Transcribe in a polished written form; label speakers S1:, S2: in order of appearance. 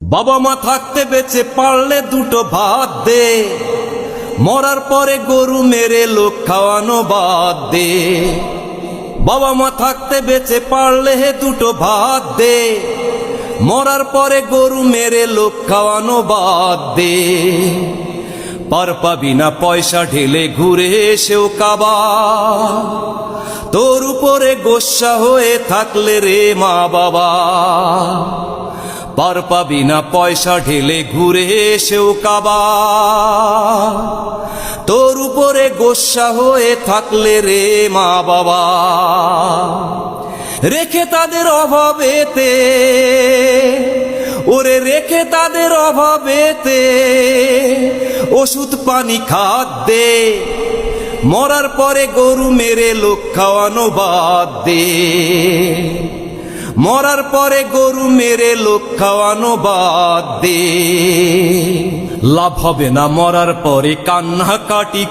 S1: বাবা মা থাকতে বেঁচে পারলে দুটো ভাত দে, মরার পরে গরু মেরে লোক খাওয়ানো বাদ দে। বাবা মা থাকতে বেঁচে পারলে দুটো ভাত দে, মরার পরে গরু মেরে লোক খাওয়ানো বাদ দে। পার পাবি না পয়সা ঢেলে ঘুরে এসেও কাবা, তোর উপরে গোস্সা হয়ে থাকলে রে মা বাবা। পার পাবি না পয়সা ঢেলে ঘুরে এসেও কাবা, তোর উপরে গোস্সা হয়ে থাকলে রে মা বাবা। রেখে তাদের অভাবেতে, ওরে রেখে তাদের অভাবেতে ওষুধ পানি খাদ্যে, মরার পরে গরু মেরে লোক খাওয়ানো বাদ দে। মরার পরে গরু মেরে লোক খাওয়ানো বাদ দে। লাভ হবে না মরার পরে কান্নাকাটি